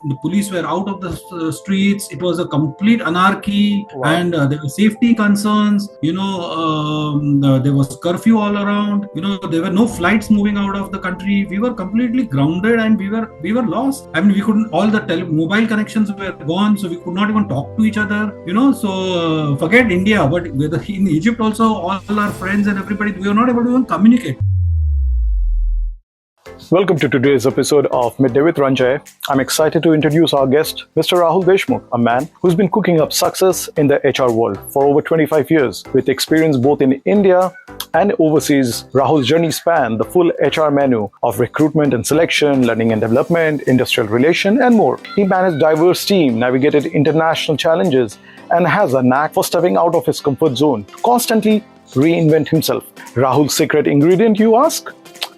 The police were out of the streets. It was a complete anarchy, Wow. and there were safety concerns. There was curfew all around. There were no flights moving out of the country. We were completely grounded, and we were lost. I mean, we couldn't. All the mobile connections were gone, so we could not even talk to each other. Forget India, but in Egypt also, all our friends and everybody, we were not able to even communicate. Welcome to today's episode of Midday with Ranjay. I'm excited to introduce our guest, Mr. Rahul Deshmukh, a man who's been cooking up success in the HR world for over 25 years. With experience both in India and overseas, Rahul's journey spanned the full HR menu of recruitment and selection, learning and development, industrial relation, and more. He managed diverse teams, navigated international challenges, and has a knack for stepping out of his comfort zone to constantly reinvent himself. Rahul's secret ingredient, you ask?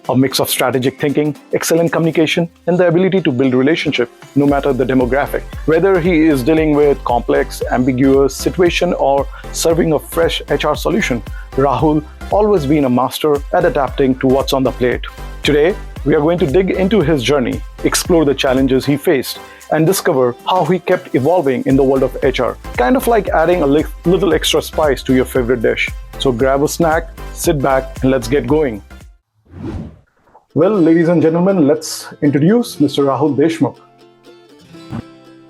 A mix of strategic thinking, excellent communication, and the ability to build relationship no matter the demographic. Whether he is dealing with complex, ambiguous situation or serving a fresh HR solution, Rahul always been a master at adapting to what's on the plate. Today, we are going to dig into his journey, explore the challenges he faced, and discover how he kept evolving in the world of HR. Kind of like adding a little extra spice to your favorite dish. So grab a snack, sit back, and let's get going. Well, ladies and gentlemen, let's introduce Mr. Rahul Deshmukh.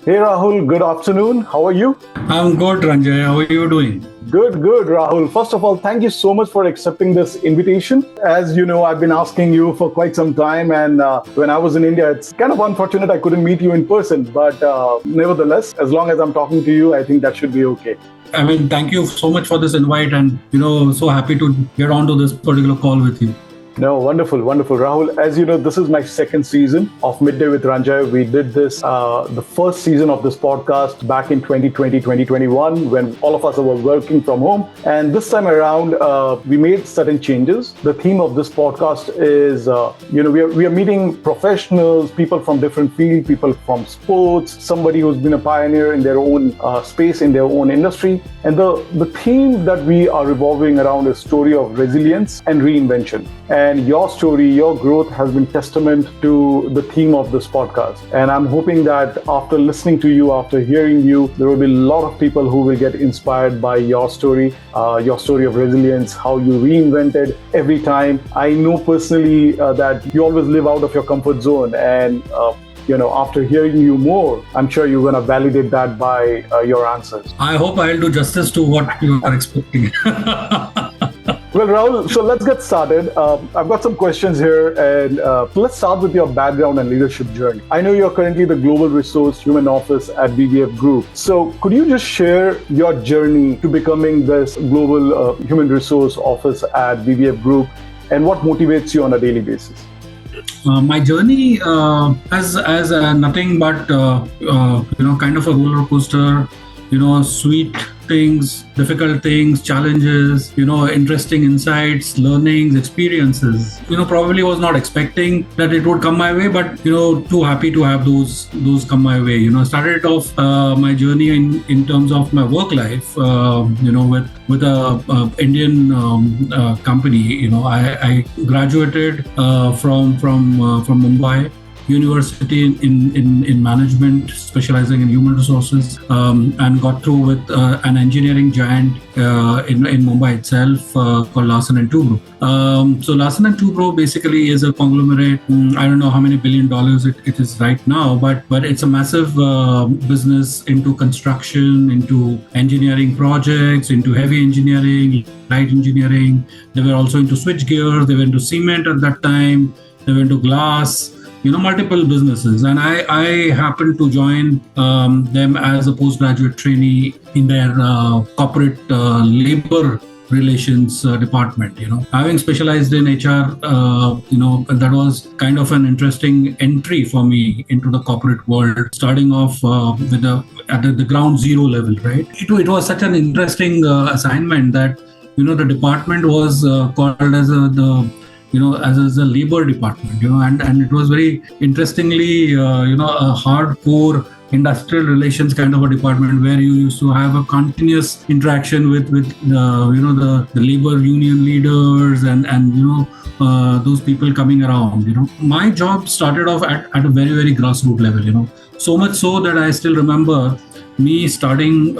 Hey Rahul, good afternoon. How are you? I'm good, Ranjay. How are you doing? Good, Rahul. First of all, thank you so much for accepting this invitation. As you know, I've been asking you for quite some time, and when I was in India, it's kind of unfortunate I couldn't meet you in person, but nevertheless, as long as I'm talking to you, I think that should be okay. I mean, thank you so much for this invite, and so happy to get onto this particular call with you. No, wonderful. Rahul, as you know, this is my second season of Midday with Ranjay. We did this, the first season of this podcast back in 2020, 2021, when all of us were working from home. And this time around, we made certain changes. The theme of this podcast is, we are meeting professionals, people from different fields, people from sports, somebody who's been a pioneer in their own space, in their own industry. And the theme that we are revolving around is story of resilience and reinvention. And your story, your growth has been testament to the theme of this podcast. And I'm hoping that after listening to you, after hearing you, there will be a lot of people who will get inspired by your story of resilience, how you reinvented every time. I know personally that you always live out of your comfort zone, and after hearing you more, I'm sure you're going to validate that by your answers. I hope I'll do justice to what you are expecting. Well, Rahul, so let's get started. I've got some questions here, and let's start with your background and leadership journey. I know you're currently the Global Resource Human Office at VVF Group. So could you just share your journey to becoming this Global Human Resource Office at VVF Group, and what motivates you on a daily basis? My journey has nothing but kind of a roller coaster. Sweet things, difficult things, challenges, interesting insights, learnings, experiences. Probably was not expecting that it would come my way, but too happy to have those come my way. Started off my journey in terms of my work life. With a Indian company. I graduated from Mumbai University in management, specializing in human resources, and got through with an engineering giant in Mumbai itself called Larsen & Toubro. So Larsen & Toubro basically is a conglomerate. I don't know how many $1 billion it is right now, but it's a massive business into construction, into engineering projects, into heavy engineering, light engineering. They were also into switch gears. They were into cement at that time. They were into glass. Multiple businesses, and I happened to join them as a postgraduate trainee in their corporate labor relations department. Having specialized in HR, that was kind of an interesting entry for me into the corporate world, starting off at the ground zero level, right? It was such an interesting assignment that the department was called as as a labor department, and it was very interestingly, a hardcore industrial relations kind of a department where you used to have a continuous interaction with the labor union leaders and those people coming around. My job started off at a very, very grassroots level. So much so that I still remember me starting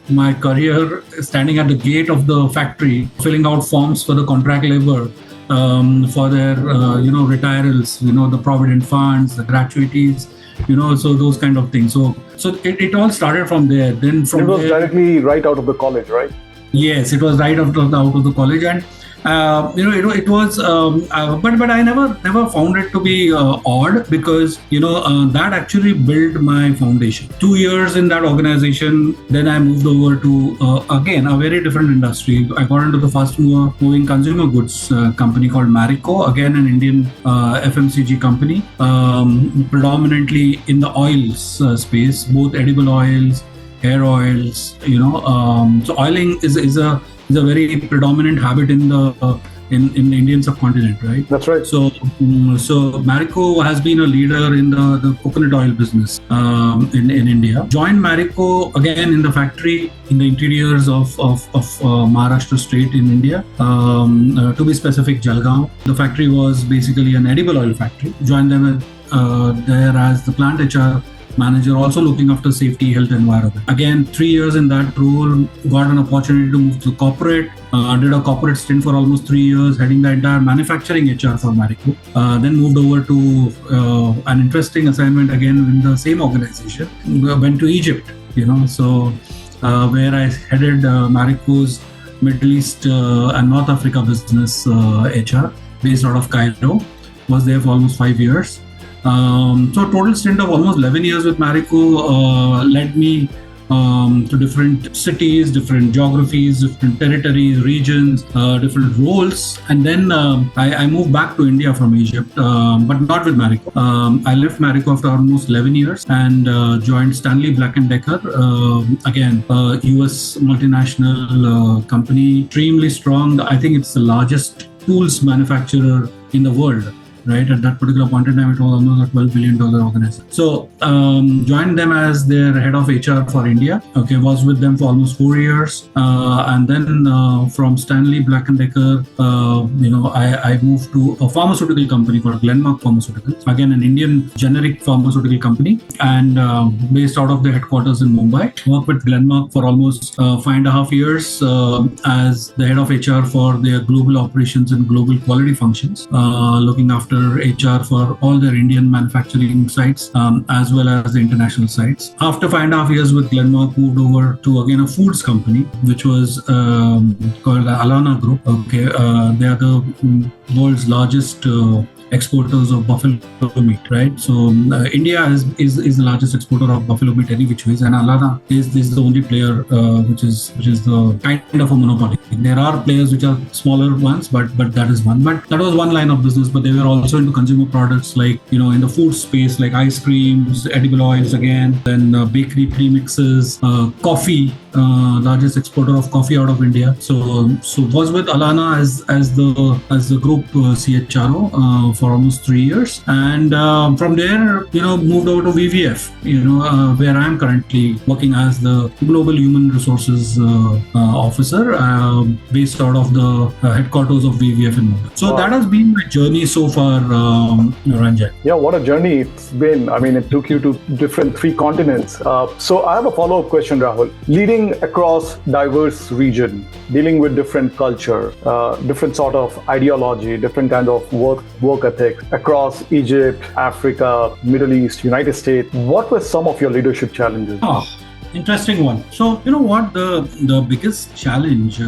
my career standing at the gate of the factory, filling out forms for the contract labor for their retirals, the provident funds, the gratuities, so those kind of things. So it all started from there. Then from it was there, directly right out of the college, right? yes, it was right out of the college, and it was. But I never found it to be odd, because that actually built my foundation. 2 years in that organization, then I moved over to again a very different industry. I got into the fast moving consumer goods company called Marico, again an Indian FMCG company, predominantly in the oils space, both edible oils, hair oils. So oiling is a very predominant habit in the in the Indian subcontinent, right? That's right. So Marico has been a leader in the coconut oil business in India. Joined Marico again in the factory in the interiors of Maharashtra state in India, to be specific, Jalgaon. The factory was basically an edible oil factory. Joined them there as the plant HR manager, also looking after safety, health, environment. Again, 3 years in that role, got an opportunity to move to corporate. Did a corporate stint for almost 3 years, heading the entire manufacturing HR for Marico. Then moved over to an interesting assignment again in the same organization. Went to Egypt, where I headed Marico's Middle East and North Africa business HR, based out of Cairo. Was there for almost 5 years. So a total stint of almost 11 years with Marico led me to different cities, different geographies, different territories, regions, different roles. And then I moved back to India from Egypt, but not with Marico. I left Marico after almost 11 years and joined Stanley Black & Decker, again, a US multinational company, extremely strong. I think it's the largest tools manufacturer in the world. Right, at that particular point in time, it was almost a $12 billion organization. So, joined them as their head of HR for India. Okay, was with them for almost 4 years, and then from Stanley Black & Decker, I moved to a pharmaceutical company called Glenmark Pharmaceuticals. Again, an Indian generic pharmaceutical company, and based out of the headquarters in Mumbai. Worked with Glenmark for almost 5.5 years as the head of HR for their global operations and global quality functions, looking after HR for all their Indian manufacturing sites, as well as the international sites. After 5.5 years with Glenmark, moved over to again a foods company, which was called Alana Group. Okay, they are the world's largest exporters of buffalo meat, right? So India is the largest exporter of buffalo meat any which ways, and Alana is the only player which is the kind of a monopoly. There are players which are smaller ones, but that is one. But that was one line of business. But they were also into consumer products, like in the food space, like ice creams, edible oils again, then bakery premixes, coffee. Largest exporter of coffee out of India. So was with Alana as the group CHRO for almost 3 years, and from there moved over to VVF, where I am currently working as the global human resources officer, based out of the headquarters of VVF in Mumbai. So that has been my journey so far, Ranjay. Yeah, what a journey it's been. I mean, it took you to different 3 continents. So I have a follow-up question, Rahul. Leading across diverse region, dealing with different culture, different sort of ideology, different kind of work ethic across Egypt, Africa, Middle East, United States. What were some of your leadership challenges? Interesting one. So what the biggest challenge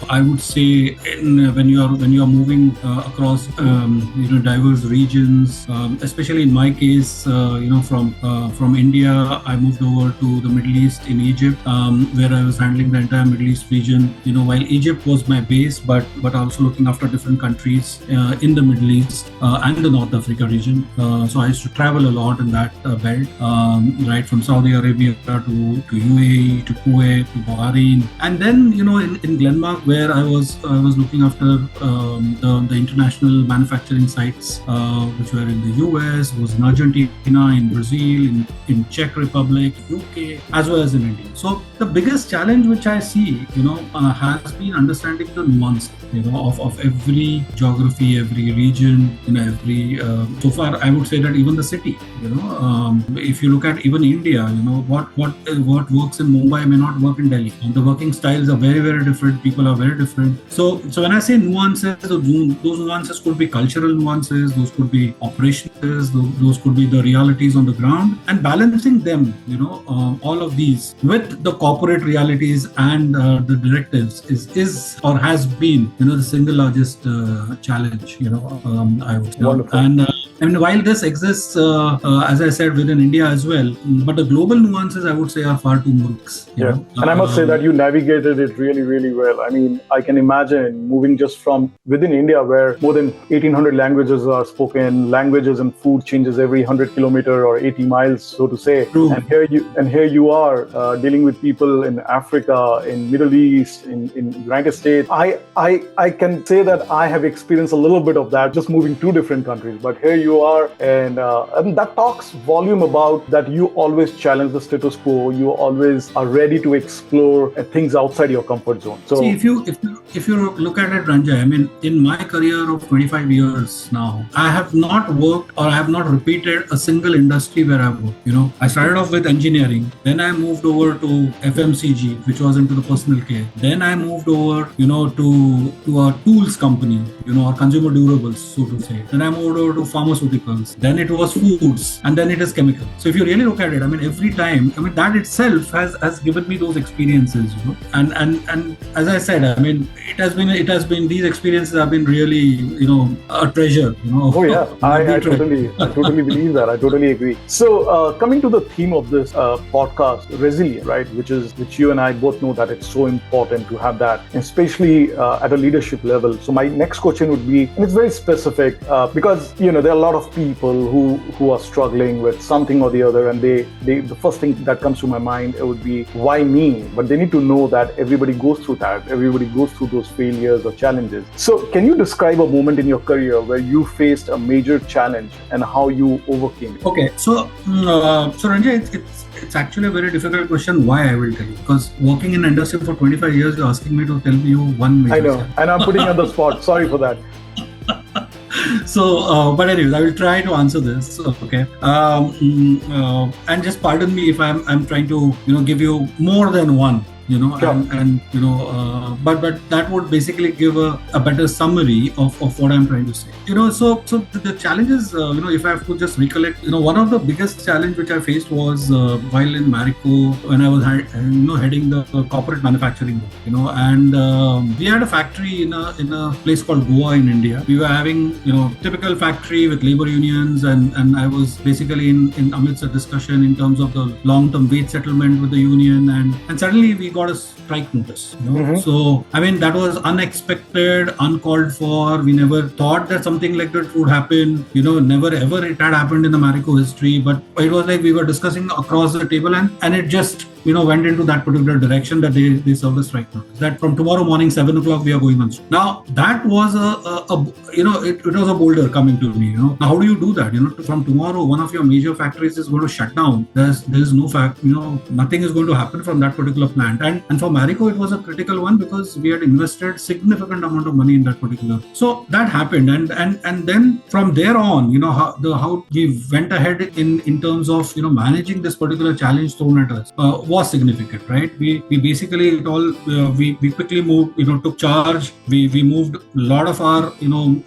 I would say when you are moving across diverse regions, especially in my case, from India, I moved over to the Middle East in Egypt, where I was handling the entire Middle East region. While Egypt was my base, but also looking after different countries in the Middle East and the North Africa region. So I used to travel a lot in that belt, right from Saudi Arabia to UAE to Kuwait to Bahrain, and then in Glenmark Denmark, where I was looking after the international manufacturing sites, which were in the US, was in Argentina, in Brazil, in Czech Republic, UK, as well as in India. So the biggest challenge which I see, has been understanding the nuance, of every geography, every region, every. So far, I would say that even the city, if you look at even India, what works in Mumbai may not work in Delhi. And the working styles are very, very different. People are very different. So when I say nuances, those nuances could be cultural nuances, those could be operations, those could be the realities on the ground, and balancing them, all of these with the corporate realities and the directives is or has been, the single largest challenge, I would say. Wonderful. And while this exists, as I said, within India as well, but the global nuances, I would say, are far too mixed. Yeah. And I must say that you navigated it really, really well. I mean, I can imagine moving just from within India, where more than 1,800 languages are spoken, languages and food changes every 100 kilometer or 80 miles, so to say. True. And here you are dealing with people in Africa, in Middle East, in United States. I can say that I have experienced a little bit of that, just moving two different countries. But here you are, and that talks volume about that you always challenge the status quo. You always are ready to explore things outside your comfort zone. So, see, if you look at it, Ranjay, I mean, in my career of 25 years now, I have not worked or I have not repeated a single industry where I've worked. I started off with engineering, then I moved over to FMCG, which was into the personal care. Then I moved over, to a tools company, or consumer durables, so to say. Then I moved over to pharmaceuticals. Then it was foods, and then it is chemical. So if you really look at it, I mean, every time, that itself has given me those experiences, and as I said, I mean, it has been these experiences have been really, a treasure, Oh yeah, I totally believe that. I totally agree. So coming to the theme of this podcast, resilience, right? Which you and I both know that it's so important to have that, especially at a leadership level. So my next question would be, and it's very specific, because there are a lot of people who are struggling with something or the other, and the first thing that comes to my mind would be, why me? But they need to know that everybody goes through that. Everybody goes through those failures or challenges. So can you describe a moment in your career where you faced a major challenge and how you overcame it? Okay, so Ranjay, it's actually a very difficult question. Why, I will tell you, because working in industry for 25 years, you're asking me to tell you one major. I know, and I'm putting you on the spot. Sorry for that. So, but anyways, I will try to answer this. Okay, and just pardon me if I'm trying to give you more than one. Sure. But that would basically give a better summary of what I'm trying to say. So the challenges, if I have to just recollect, one of the biggest challenge which I faced was while in Marico, when I was heading the corporate manufacturing, and we had a factory in a place called Goa in India. We were having typical factory with labor unions, and I was basically in amidst a discussion in terms of the long-term wage settlement with the union, and suddenly we got a strike notice. So I mean, that was unexpected, uncalled for. We never thought that something like that would happen. Never ever it had happened in the Marico history. But it was like we were discussing across the table, and it just went into that particular direction, that they served a strike notice that from tomorrow morning 7 o'clock we are going on. Now that was it was a boulder coming to me. Now how do you do that? From tomorrow, one of your major factories is going to shut down. There's no fact. Nothing is going to happen from that particular plant. And for Marico, it was a critical one because we had invested significant amount of money in that particular. So that happened, and then from there on, how we went ahead in terms of managing this particular challenge thrown at us was significant, right? We basically we quickly moved, took charge. We moved a lot of our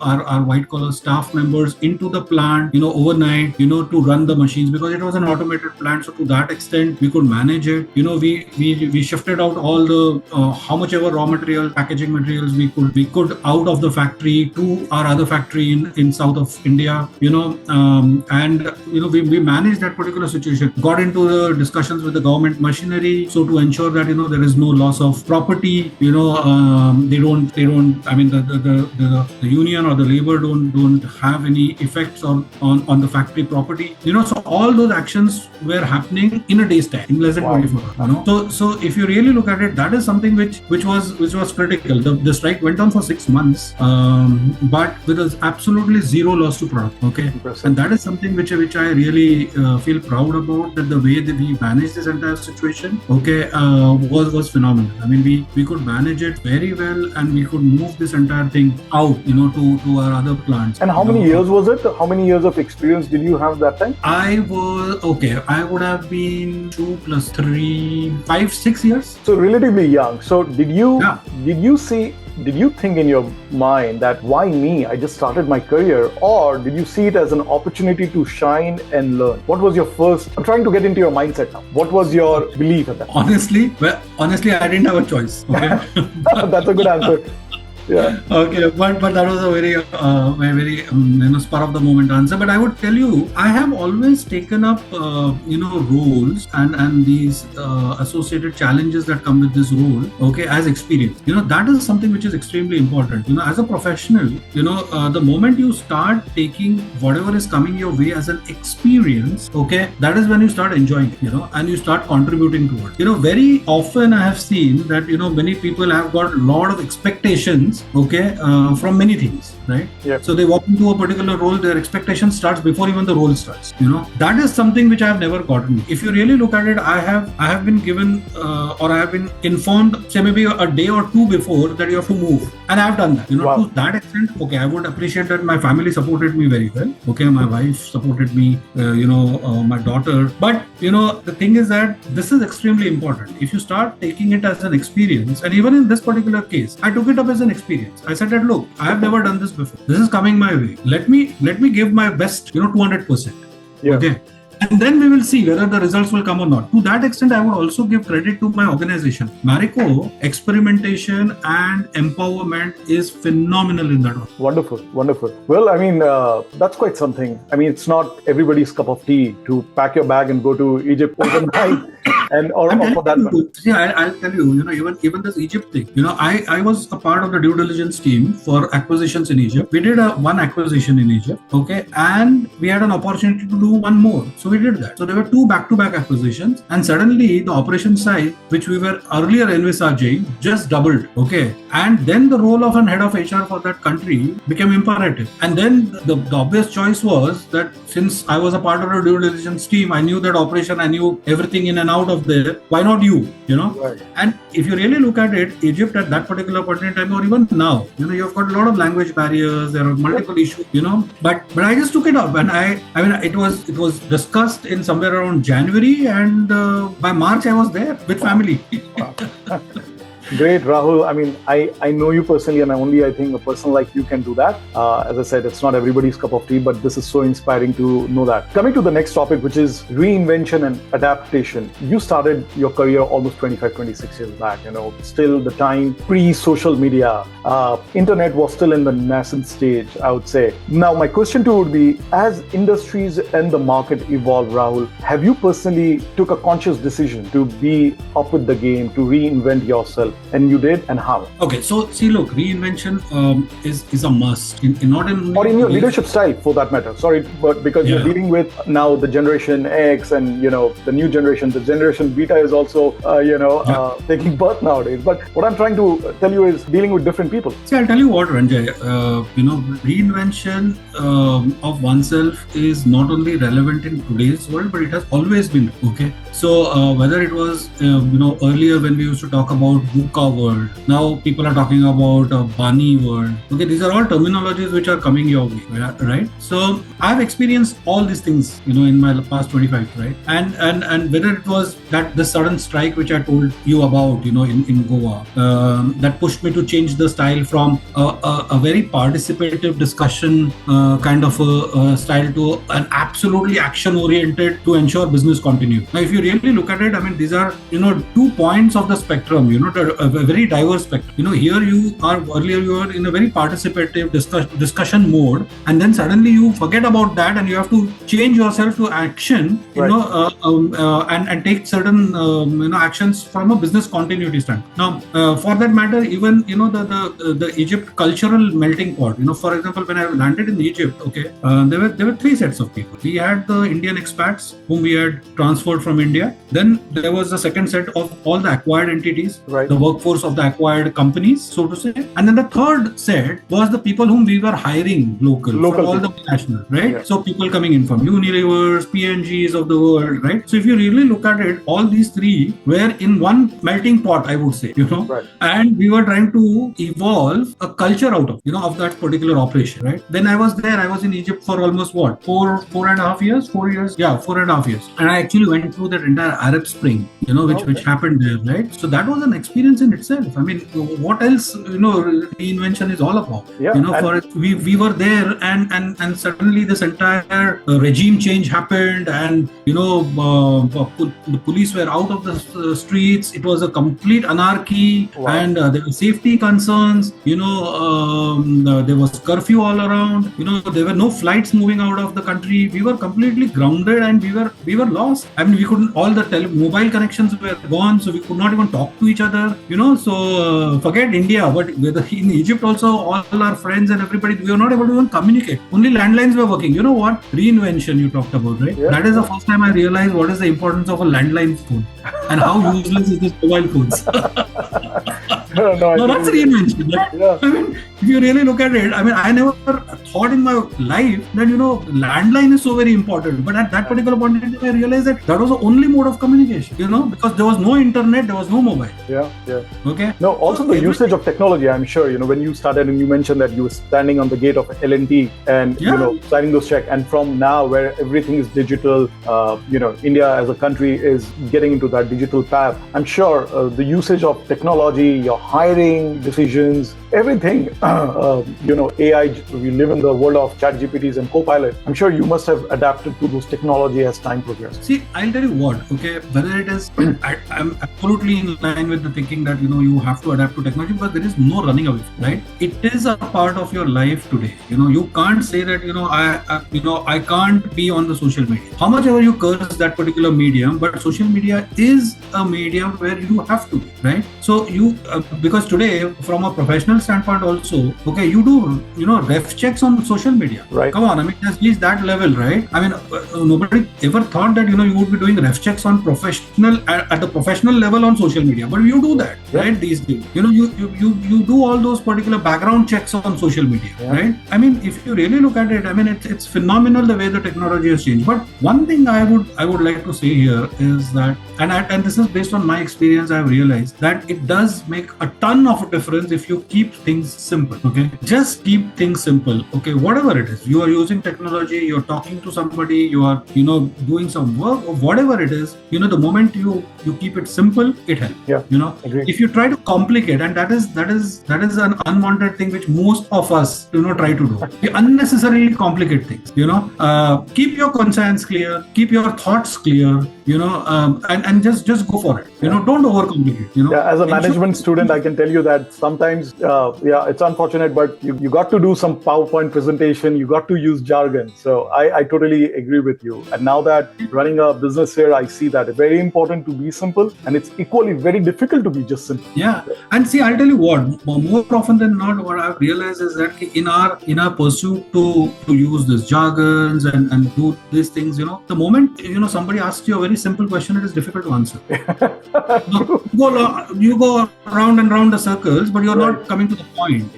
our white collar staff members into the plant, overnight, to run the machines, because it was an automated plant. So to that extent, we could manage it. We shifted out all the how much ever raw material, packaging materials we could out of the factory to our other factory in south of India, and we managed that particular situation. Got into the discussions with the government much machinery, so to ensure that there is no loss of property. They don't. I mean, the union or the labor don't have any effects on the factory property. So all those actions were happening in a day's time, in less than 24 hours. So if you really look at it, that is something which was critical. The strike went on for 6 months, but with absolutely zero loss to product. Okay, Impressive. And that is something which I really feel proud about. That the way that we managed this entire situation, was phenomenal. I mean, we could manage it very well, and we could move this entire thing out, to our other plants. And how many years was it? How many years of experience did you have that time? I would have been 2 + 3, 5, 6 years. So relatively young. So did you think in your mind that why me? I just started my career, or did you see it as an opportunity to shine and learn? What was your first? I'm trying to get into your mindset now. What was your belief at that? Honestly, I didn't have a choice. Okay, That's a good answer. Yeah. Okay, but that was a very spur of the moment answer. But I would tell you, I have always taken up roles and these associated challenges that come with this role. Okay, as experience. That is something which is extremely important. As a professional, the moment you start taking whatever is coming your way as an experience, okay, that is when you start enjoying it. And you start contributing to it. Very often I have seen that many people have got a lot of expectations. Okay, from many things, right? Yep. So they walk into a particular role, their expectation starts before even the role starts. That is something which I have never gotten. If you really look at it, I have been given or I have been informed, say maybe a day or two before, that you have to move, and I have done that. Wow. To that extent, okay, I would appreciate that my family supported me very well. Okay, my wife supported me, my daughter. But the thing is that this is extremely important. If you start taking it as an experience, and even in this particular case, I took it up as an experience. I said that, look, I have never done this before. This is coming my way. Let me give my best, 200%. Yeah. Okay. And then we will see whether the results will come or not. To that extent, I would also give credit to my organization. Marico, experimentation and empowerment is phenomenal in that one. Wonderful. Well, I mean, that's quite something. I mean, it's not everybody's cup of tea to pack your bag and go to Egypt overnight. Or for that matter. Yeah, I'll tell you, even this Egypt thing, I was a part of the due diligence team for acquisitions in Egypt. We did one acquisition in Egypt, okay, and we had an opportunity to do one more. So we did that. So there were 2 back-to-back acquisitions, and suddenly the operation side, which we were earlier envisaging, just doubled, okay, and then the role of an head of HR for that country became imperative. And then the obvious choice was that since I was a part of the due diligence team, I knew that operation, I knew everything in and out of there, why not you? Right. And if you really look at it, Egypt at that particular point in time, or even now, you've got a lot of language barriers, there are multiple issues, but I just took it up, and I mean it was discussed in somewhere around January, and by March I was there with family. Great, Rahul. I mean, I know you personally, and I think a person like you can do that. As I said, it's not everybody's cup of tea, but this is so inspiring to know that. Coming to the next topic, which is reinvention and adaptation. You started your career almost 25, 26 years back, still the time pre-social media. Internet was still in the nascent stage, I would say. Now, my question to you would be, as industries and the market evolve, Rahul, have you personally took a conscious decision to be up with the game, to reinvent yourself? And you did, and how? Okay, so see, look, reinvention is a must. Or in your leadership style, for that matter. Sorry, but because you're dealing with now the generation X and the new generation, the generation Beta is also taking birth nowadays. But what I'm trying to tell you is dealing with different people. See, I'll tell you what, Ranjay. Reinvention of oneself is not only relevant in today's world, but it has always been. Okay, so whether it was earlier when we used to talk about VUCA world, now people are talking about Bani world. Okay, these are all terminologies which are coming your way, right? So I've experienced all these things, in my past 25, right? And whether it was that the sudden strike which I told you about, in Goa, that pushed me to change the style from a very participative discussion kind of a style to an absolutely action-oriented to ensure business continuity. Now, if you you really look at it, I mean, these are, 2 points of the spectrum, a very diverse spectrum. Here earlier you were in a very participative discussion mode, and then suddenly you forget about that and you have to change yourself to action, and take certain, actions from a business continuity standpoint. Now, for that matter, even, the Egypt cultural melting pot, for example, when I landed in Egypt, there were 3 sets of people. We had the Indian expats whom we had transferred from India. Then there was the second set of all the acquired entities, the workforce of the acquired companies, so to say. And then the third set was the people whom we were hiring local from all the national, right? Yeah. So people coming in from Unilevers, P&Gs of the world, right? So if you really look at it, all these 3 were in one melting pot, I would say, and we were trying to evolve a culture out of that particular operation, right? Then I was in Egypt for almost 4.5 years, 4 years? Yeah, 4.5 years. And I actually went through that entire Arab Spring, which happened there, right? So that was an experience in itself. I mean, what else, reinvention is all about. Yeah, we were there and suddenly this entire regime change happened, and, the police were out of the streets. It was a complete anarchy, and there were safety concerns, there was curfew all around, there were no flights moving out of the country. We were completely grounded and we were lost. I mean, we couldn't, all the mobile connections were gone, so we could not even talk to each other, so forget India, but in Egypt also, all our friends and everybody, we were not able to even communicate. Only landlines were working. You know what? Reinvention you talked about, right? Yeah. That is the first time I realized what is the importance of a landline phone and how useless is this mobile phones. No, that's reinvention. I mean, if you really look at it, I mean, I never thought in my life that, landline is so very important. But at that particular point in time, I realized that was the only mode of communication, because there was no internet, there was no mobile. Yeah. Okay. No, also the usage of technology, I'm sure, when you started and you mentioned that you were standing on the gate of L&T and, signing those checks. And from now where everything is digital, India as a country is getting into that digital path. I'm sure the usage of technology, your hiring decisions, everything, AI, we live in the world of ChatGPTs and Copilot. I'm sure you must have adapted to those technology as time progressed. See, I'll tell you what, whether it is, I'm absolutely in line with the thinking that, you have to adapt to technology, because there is no running away, right? It is a part of your life today. You can't say that, I can't be on the social media. How much ever you curse that particular medium, but social media is a medium where you have to be, right? So because today, from a professional standpoint also, you do, ref checks on social media. Right. Come on, I mean, it has reached that level, right? I mean, nobody ever thought that, you would be doing ref checks on at the professional level on social media, but you do that, right? These days, you do all those particular background checks on social media, right? I mean, if you really look at it, I mean, it's phenomenal the way the technology has changed. But one thing I would like to say here is that, and this is based on my experience, I have realized that it does make a ton of a difference if you keep things simple. Just keep things simple. Whatever it is, you are using technology, you're talking to somebody, you are doing some work or whatever it is, the moment you keep it simple, it helps. Agreed. If you try to complicate, and that is an unwanted thing which most of us try to do. We unnecessarily complicate things. Keep your conscience clear, keep your thoughts clear, and just go for it. Don't overcomplicate. As a management student, I can tell you that sometimes it's unfortunate, but you got to do some PowerPoint presentation, you got to use jargon. So I totally agree with you. And now that running a business here, I see that it's very important to be simple, and it's equally very difficult to be just simple. Yeah. And see, I'll tell you what, more often than not, what I've realized is that in our pursuit to use these jargons and do these things, the moment, somebody asks you a very simple question, it is difficult to answer. You go round and round the circles, but you're not coming to the point,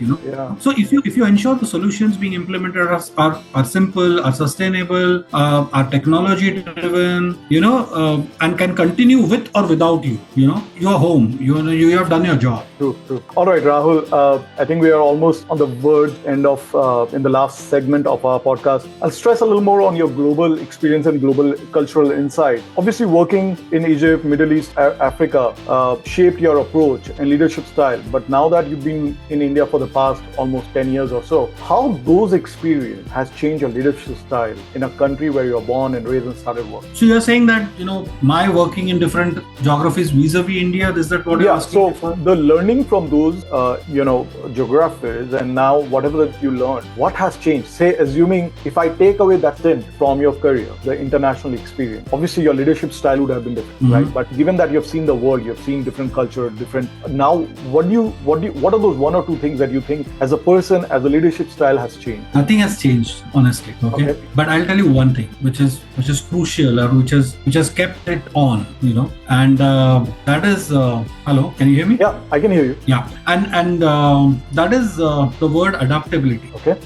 So if you ensure the solutions being implemented are simple, are sustainable, are technology driven, and can continue with or without you, you're home, you have done your job. True. All right, Rahul, I think we are almost on the verge end of in the last segment of our podcast. I'll stress a little more on your global experience and global cultural insight. Obviously, working in Egypt, Middle East, Africa shaped your approach and leadership style. But now that you've been in India for the past almost 10 years or so, how those experience has changed your leadership style in a country where you're born and raised and started work? So you're saying that, my working in different geographies vis-a-vis India, is that what you're asking? So the learning from those, geographies, and now whatever that you learned, what has changed? Say, assuming if I take away that stint from your career, the international experience, obviously your leadership style would have been different, right? But given that you've seen the world, you've seen different culture, now, what are those one or two things that you think as a person, as a leadership style has changed? Nothing has changed, honestly. Okay. But I'll tell you one thing, which is crucial, or which has kept it on, and that is, hello, can you hear me? Yeah, I can hear you. Yeah, and that is the word adaptability. Okay.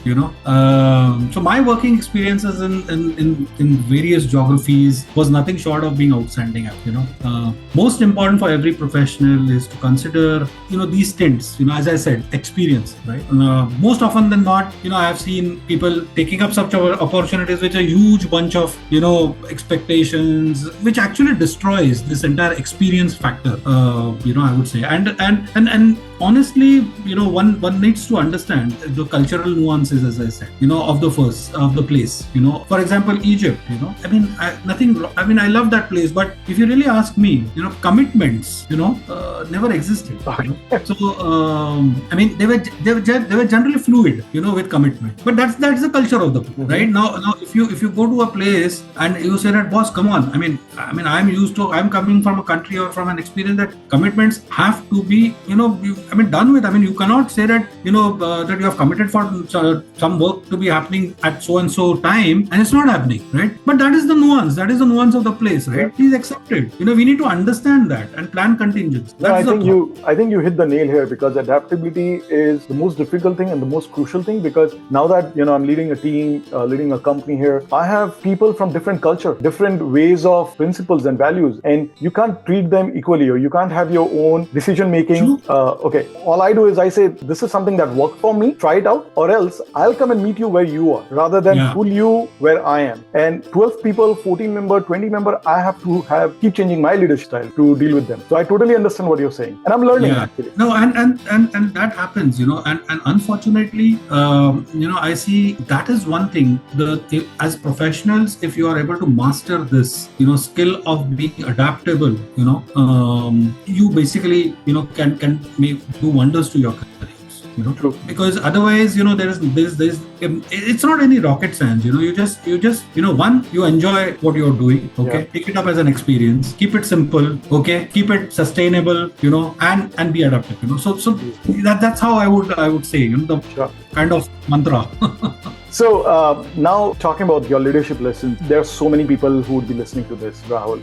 So my working experiences in various geographies was nothing short of being outstanding. Most important for every professional is to consider, these stints. As I said, experience, right? Most often than not, I have seen people taking up such opportunities with a huge bunch of, expectations, which actually destroys this entire experience factor. I would say, and honestly, one needs to understand the cultural nuances, as I said, of the place. For example, Egypt. I love that place, but if you really ask me, commitments, never existed. So, they were generally fluid, with commitment. But that's the culture of the place, right? Now, if you go to a place and you say that, boss, come on. I'm coming from a country or from an experience that commitments have to be, done with. You cannot say that, that you have committed for some work to be happening at so and so time, and it's not happening, right? But that is the nuance. That is the nuance of the place, right? Please accept it. We need to understand that and plan contingencies. I think you hit the nail here, because adaptability is the most difficult thing and the most crucial thing, because now that, I'm leading a team, leading a company here, I have people from different culture, different ways of principles and values, and you can't treat them equally, or you can't have your own decision making. Okay, all I do is I say, this is something that worked for me, try it out, or else I'll come and meet you where you are, rather than pull you where I am. And 12 people, 14 member, 20 member, I have to keep changing my leadership style to deal with them. So I totally understand what you're saying, and I'm learning actually. No, and that happens, and unfortunately, I see that is one thing. As professionals, if you are able to master this, skill of being adaptable, you basically, can do wonders to your careers. True. Because otherwise, there's it's not any rocket science. You just one, you enjoy what you're doing. Okay, take it up as an experience. Keep it simple. Okay, keep it sustainable. And be adaptive. So that's how I would say. The kind of mantra. So now talking about your leadership lessons, there are so many people who would be listening to this, Rahul.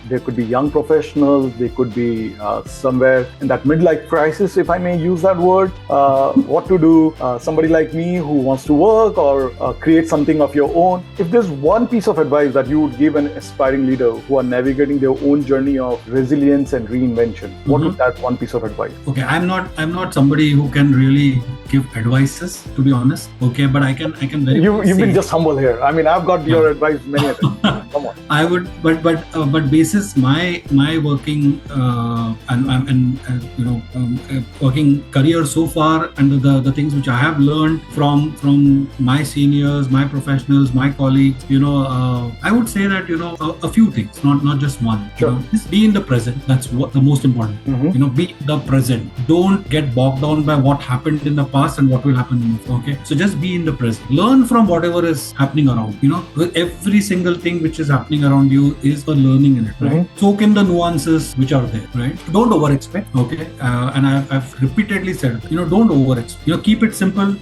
There could be young professionals, they could be somewhere in that midlife crisis, if I may use that word. What to do? Somebody like me who wants to work or create something of your own. If there's one piece of advice that you would give an aspiring leader who are navigating their own journey of resilience and reinvention, what would that one piece of advice? Okay, I'm not somebody who can really give advices, to be honest. Okay, but I can very You've been just humble here. I've got your advice many a time. Come on. I would, but basis my working working career so far, and the things which I have learned from my seniors, my professionals, my colleagues, I would say that a few things, not just one. Sure. Just be in the present. That's what the most important. Be in the present. Don't get bogged down by what happened in the past and what will happen in the future. Okay, so just be in the present. Learn from whatever is happening around. With every single thing which is happening around you is a learning in it, right? Soak in the nuances which are there, right? Don't over expect. Okay, and I've repeatedly said, don't over expect. Keep it simple,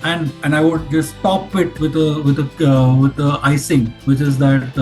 and I would just top it with the icing, which is that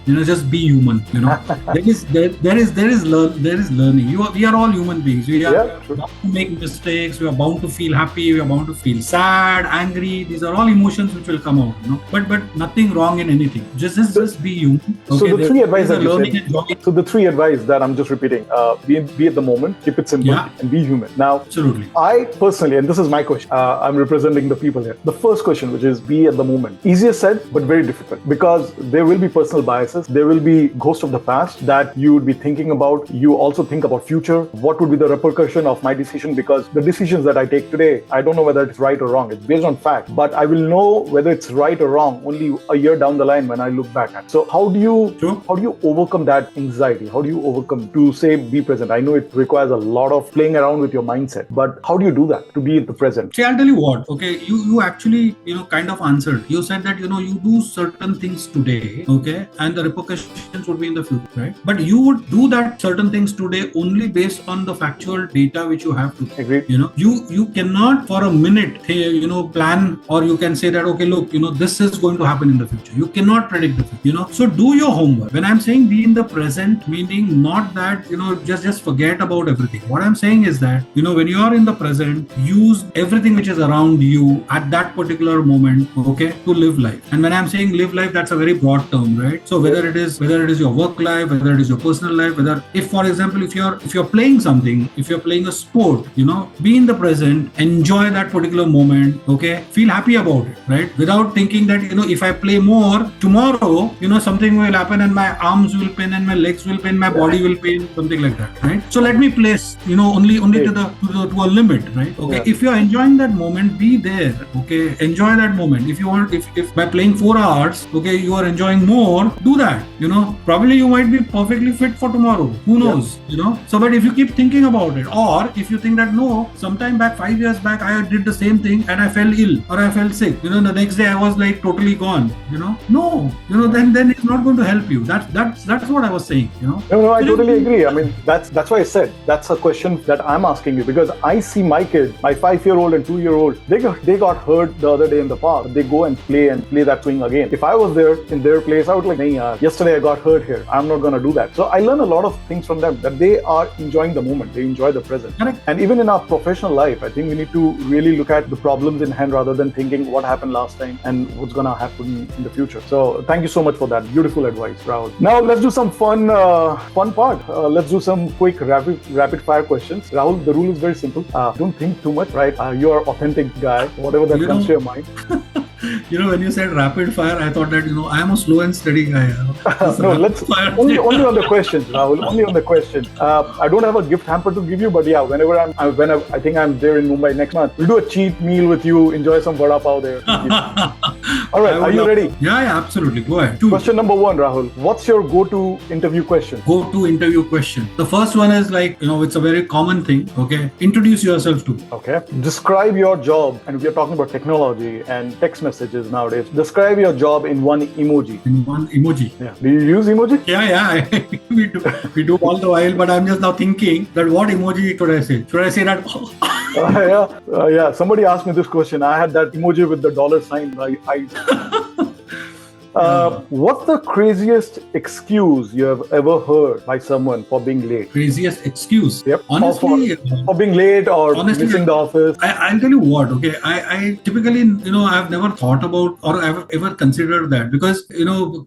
just be human. There is learning. We are all human beings. We are bound to make mistakes. We are bound to feel happy. We are bound to feel sad, angry. These are all emotions which will come out. But nothing wrong in anything. Just be human. So Okay, the three advice there that is a you learning said. and joy. So the three advice that I'm just repeating: be at the moment, keep it simple, Yeah. and be human. Now, Absolutely. I personally, and this is my question, I'm representing the people here. The first question, which is be at the moment, easier said but very difficult, because there will be personal biases, there will be ghosts of the past that you would be thinking about. You also think about future. What would be the repercussion of my decision? Because the decisions that I take today, I don't know whether it's right or wrong. It's based on fact, but I will know whether it's right or wrong only a year down the line when I look back at it. So how do you overcome that anxiety? How do you overcome to say be present? I know it requires a lot of playing around with your mindset, but how do you do that to be in the present? See, I'll tell you what. Okay, you actually kind of answered. You said that you do certain things today, okay, and the repercussions would be in the future, right? But you would do that certain things today only based on the factual data which you have to. Agreed. You cannot for a minute plan, or you can say that okay, look, this is going to happen in the future. You cannot predict the future. So do your homework. When I'm saying be in the present, meaning not that just forget about everything. What I'm saying is that when you are in the present, use everything which is around you at that particular moment, okay, to live life. And when I'm saying live life, that's a very broad term, right? So whether it is your work life, whether it is your personal life, whether if for example if you're playing something, if you're playing a sport, be in the present, enjoy that particular moment, okay, feel happy about it, right? Without thinking that if I play more tomorrow, something will happen and my arms will pain and my legs will pain, my body will pain, something like that, right? So let me place only to a limit, right? Okay. Yeah. If you're enjoying that moment, be there, okay, enjoy that moment. If you want, if by playing 4 hours, okay, you are enjoying more, do that. Probably you might be perfectly fit for tomorrow, who knows. So but if you keep thinking about it, or if you think that no, sometime back 5 years back I did the same thing and I fell ill or I fell sick, the next day I was like totally gone, then it's not going to help you. That's what I was saying. No, I totally agree. I mean, that's why I said that's a question that I'm asking you, because I see my kid, my 5-year-old and 2-year-old, they got hurt the other day in the park. They go and play that swing again. If I was there in their place, I would like, nahi, yesterday I got hurt here. I'm not gonna do that. So I learn a lot of things from them, that they are enjoying the moment. They enjoy the present. Correct. And even in our professional life, I think we need to really look at the problems in hand rather than thinking what happened last time and what's gonna happen in the future. So thank you so much for that beautiful advice, Rahul. Now let's do some fun part. Let's do some quick rapid fire questions. Rahul, the rule is very simple. Don't think too much, right? You're an authentic guy. Whatever that comes to your mind. When you said rapid fire, I thought that I am a slow and steady guy. No, let's only on the questions, Rahul. Only on the questions. I don't have a gift hamper to give you, but yeah, whenever I think I'm there in Mumbai next month, we'll do a cheap meal with you. Enjoy some vada pav there. All right, are you ready? Yeah, absolutely. Go ahead. Question number 1, Rahul. What's your go-to interview question? Go-to interview question. The first one is like, it's a very common thing. Okay, introduce yourself to. Okay. Describe your job, and we are talking about technology and text messages nowadays. Describe your job in one emoji. In one emoji. Yeah. Do you use emoji? Yeah. we do all the while, but I'm just now thinking that what emoji should I say? Should I say that? Yeah. Somebody asked me this question. I had that emoji with the $sign. What's the craziest excuse you have ever heard by someone for being late? Craziest excuse? Yep. Honestly, for being late or missing the office. I'll tell you what, okay. I typically, I've never thought about or I've ever considered that, because,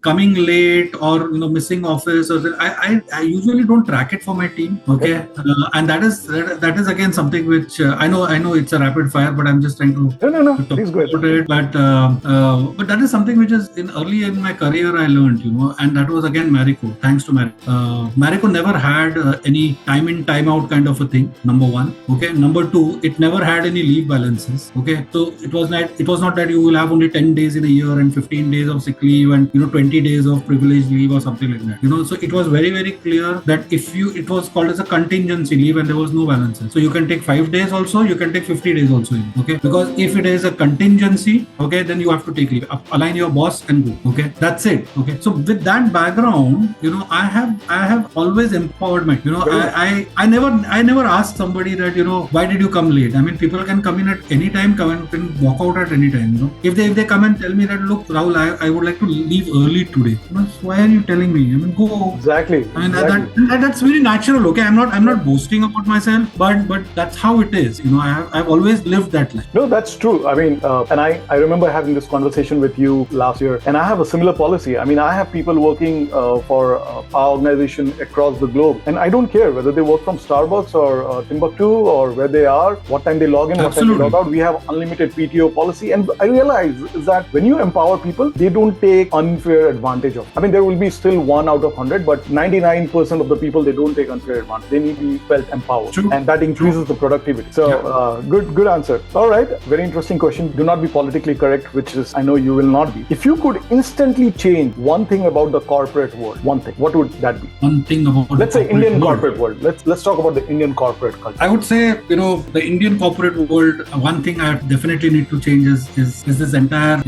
coming late or, missing office, or I usually don't track it for my team, okay. And that is again something which I know it's a rapid fire, but I'm just trying to no. Please go ahead. But that is something which is early in my career I learned, and that was again Marico. Thanks to Marico. Marico never had any time in, time out kind of a thing. Number 1. Okay. Number 2, it never had any leave balances. Okay. So it was not that you will have only 10 days in a year and 15 days of sick leave and 20 days of privileged leave or something like that. So it was very, very clear that it was called as a contingency leave and there was no balances. So you can take 5 days also, you can take 50 days also. Okay. Because if it is a contingency, okay, then you have to take leave. Align your boss and go. Okay, that's it. Okay, so with that background, I have always empowered my. I never asked somebody that why did you come late. I mean, people can come in at any time, come and walk out at any time. If they come and tell me that, look, Rahul, I would like to leave early today. Why are you telling me? I mean, go. Exactly. I mean, that's very natural. Okay, I'm not boasting about myself, but that's how it is. I've always lived that life. No, that's true. I mean, and I remember having this conversation with you last year, and I have a similar policy. I mean, I have people working for our organization across the globe, and I don't care whether they work from Starbucks or Timbuktu or where they are, what time they log in, what time they log out. We have unlimited PTO policy, and I realize is that when you empower people, they don't take unfair advantage of. I mean, there will be still 1 out of 100, but 99% of the people, they don't take unfair advantage. They need to be felt empowered. True. And that increases the productivity. So good answer. All right, very interesting question. Do not be politically correct, which is, I know you will not be. If you could instantly change one thing about the corporate world, one thing, what would that be? One thing about let's say Indian corporate world. Let's talk about the Indian corporate culture. I would say, the Indian corporate world, one thing I definitely need to change is this entire,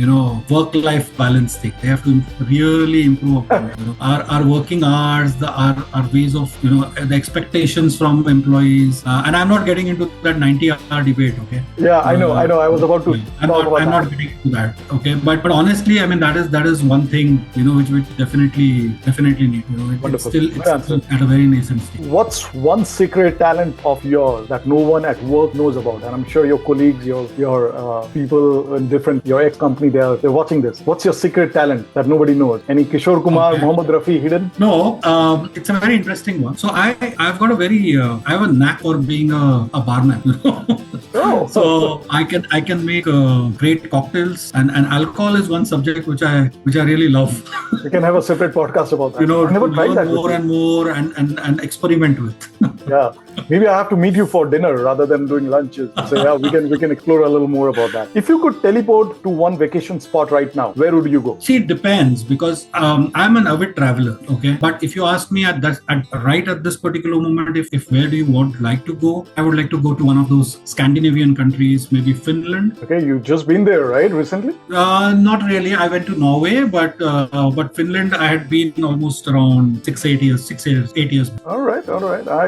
work-life balance thing. They have to really improve upon, our working hours, our ways of, the expectations from employees. And I'm not getting into that 90-hour debate, okay? Yeah, I know. I was about to talk about that. I'm not getting into that, okay? But honestly, I mean, that is one thing, which definitely need. It's still at a very nascent stage. What's one secret talent of yours that no one at work knows about? And I'm sure your colleagues, your people in your ex-company, they're watching this. What's your secret talent that nobody knows? Any Kishore Kumar, Mohammed Rafi hidden? No, it's a very interesting one. So I've got I have a knack for being a barman. So I can make great cocktails, and alcohol is one subject which I really love. We can have a separate podcast about that. I never tried that more and more and experiment with. Yeah, maybe I have to meet you for dinner rather than doing lunches. So yeah, we can explore a little more about that. If you could teleport to one vacation spot right now, where would you go? See, it depends, because I'm an avid traveler. Okay, but if you ask me right at this particular moment, if where do you like to go, I would like to go to one of those Scandinavian countries, maybe Finland. Okay, you've just been there, right, recently? Not really. I went to Norway, but Finland I had been almost around 8 years. All right.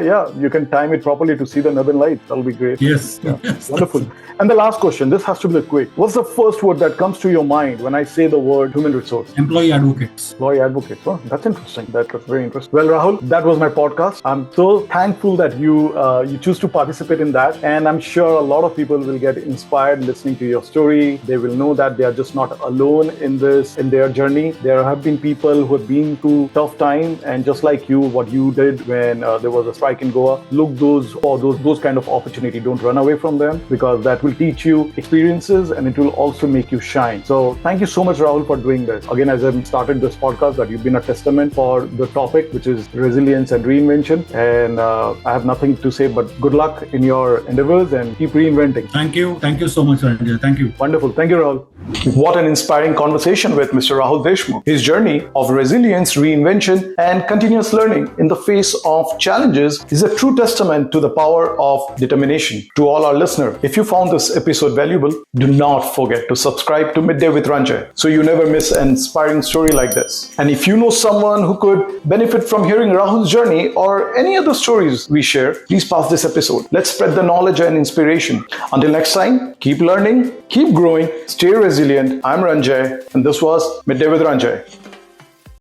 Yeah, you can time it properly to see the Northern Lights. That'll be great. Yes. Yeah. Wonderful. And the last question, this has to be quick. What's the first word that comes to your mind when I say the word human resource? Employee advocates. Employee advocates. Oh, that's interesting. That's very interesting. Well, Rahul, that was my podcast. I'm so thankful that you choose to participate in that. And I'm sure a lot of people will get inspired listening to your story. They will know that they are just not alone in their journey. There have been people who have been through tough time, and just like you, what you did when there was a strike in Goa, look those kind of opportunity. Don't run away from them, because that will teach you experiences and it will also make you shine. So thank you so much, Rahul, for doing this. Again, as I started this podcast, that you've been a testament for the topic, which is resilience and reinvention. And I have nothing to say but good luck in your endeavors and keep reinventing. Thank you so much, Ranjay. Thank you. Wonderful. Thank you, Rahul. What an inspiring conversation with Mr. Rahul Deshmukh. His journey of resilience, reinvention, and continuous learning in the face of challenges is a true testament to the power of determination. To all our listeners, if you found this episode valuable, do not forget to subscribe to Midday with Ranjay so you never miss an inspiring story like this. And if you know someone who could benefit from hearing Rahul's journey or any other stories we share, please pass this episode. Let's spread the knowledge and inspiration. Until next time, keep learning, keep growing, stay resilient. I'm Ranjay, and this was Midday with Ranjay.